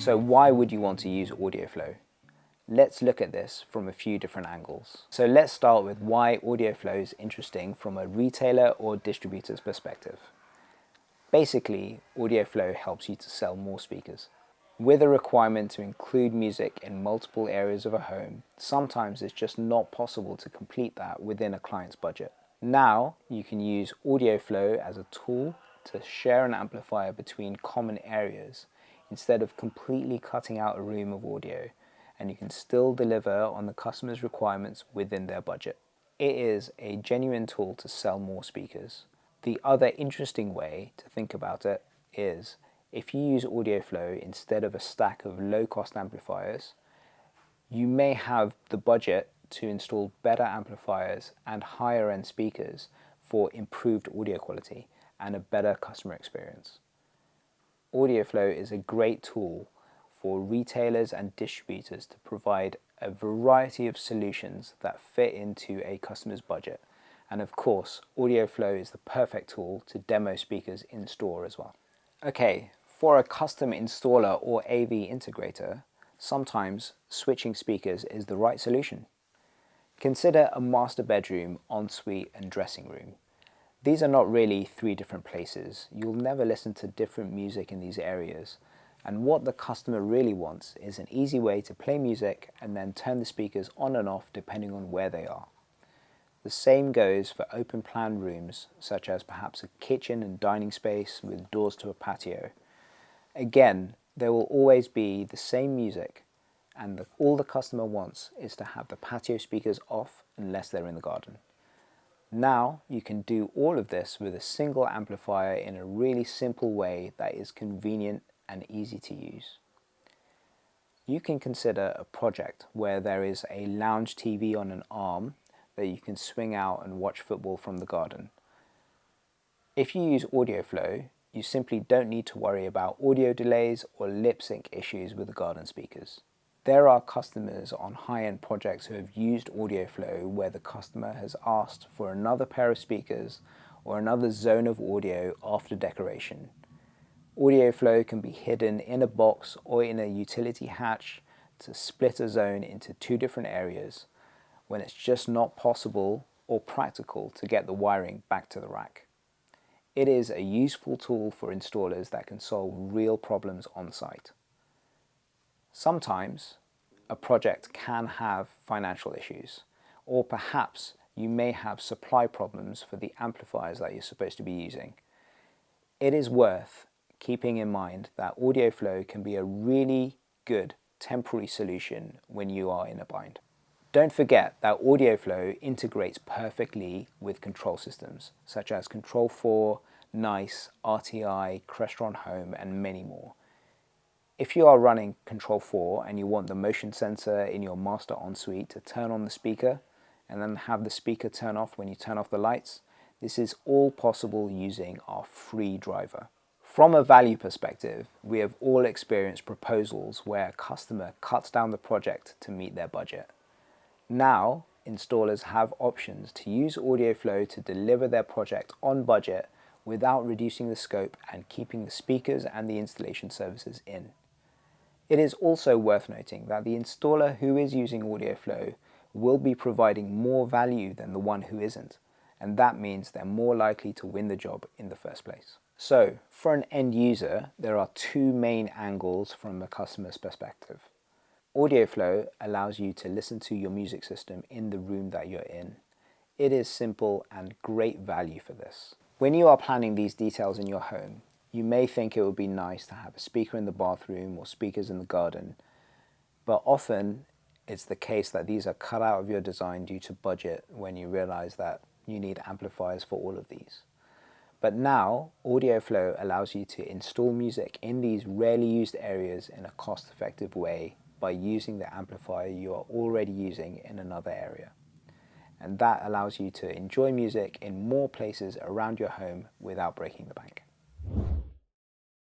So why would you want to use Audioflow? Let's look at this from a few different angles. So let's start with why Audioflow is interesting from a retailer or distributor's perspective. Basically, Audioflow helps you to sell more speakers. With a requirement to include music in multiple areas of a home, sometimes it's just not possible to complete that within a client's budget. Now you can use Audioflow as a tool to share an amplifier between common areas instead of completely cutting out a room of audio, and you can still deliver on the customer's requirements within their budget. It is a genuine tool to sell more speakers. The other interesting way to think about it is if you use Audioflow instead of a stack of low-cost amplifiers, you may have the budget to install better amplifiers and higher-end speakers for improved audio quality and a better customer experience. Audioflow is a great tool for retailers and distributors to provide a variety of solutions that fit into a customer's budget. And of course, Audioflow is the perfect tool to demo speakers in store as well. Okay, for a custom installer or AV integrator, sometimes switching speakers is the right solution. Consider a master bedroom, ensuite and dressing room. These are not really three different places. You'll never listen to different music in these areas. And what the customer really wants is an easy way to play music and then turn the speakers on and off depending on where they are. The same goes for open plan rooms, such as perhaps a kitchen and dining space with doors to a patio. Again, there will always be the same music, and all the customer wants is to have the patio speakers off unless they're in the garden. Now you can do all of this with a single amplifier in a really simple way that is convenient and easy to use. You can consider a project where there is a lounge TV on an arm that you can swing out and watch football from the garden. If you use Audioflow, you simply don't need to worry about audio delays or lip sync issues with the garden speakers. There are customers on high-end projects who have used Audioflow where the customer has asked for another pair of speakers or another zone of audio after decoration. Audioflow can be hidden in a box or in a utility hatch to split a zone into two different areas when it's just not possible or practical to get the wiring back to the rack. It is a useful tool for installers that can solve real problems on site. Sometimes a project can have financial issues, or perhaps you may have supply problems for the amplifiers that you're supposed to be using. It is worth keeping in mind that Audioflow can be a really good temporary solution when you are in a bind. Don't forget that Audioflow integrates perfectly with control systems such as Control 4, Nice, RTI, Crestron Home, and many more. If you are running Control 4 and you want the motion sensor in your master ensuite to turn on the speaker and then have the speaker turn off when you turn off the lights, this is all possible using our free driver. From a value perspective, we have all experienced proposals where a customer cuts down the project to meet their budget. Now, installers have options to use Audioflow to deliver their project on budget without reducing the scope and keeping the speakers and the installation services in. It is also worth noting that the installer who is using Audioflow will be providing more value than the one who isn't, and that means they're more likely to win the job in the first place. So, for an end user, there are two main angles from the customer's perspective. Audioflow allows you to listen to your music system in the room that you're in. It is simple and great value for this. When you are planning these details in your home, you may think it would be nice to have a speaker in the bathroom or speakers in the garden, but often it's the case that these are cut out of your design due to budget when you realize that you need amplifiers for all of these. But now, Audioflow allows you to install music in these rarely used areas in a cost-effective way by using the amplifier you are already using in another area. And that allows you to enjoy music in more places around your home without breaking the bank.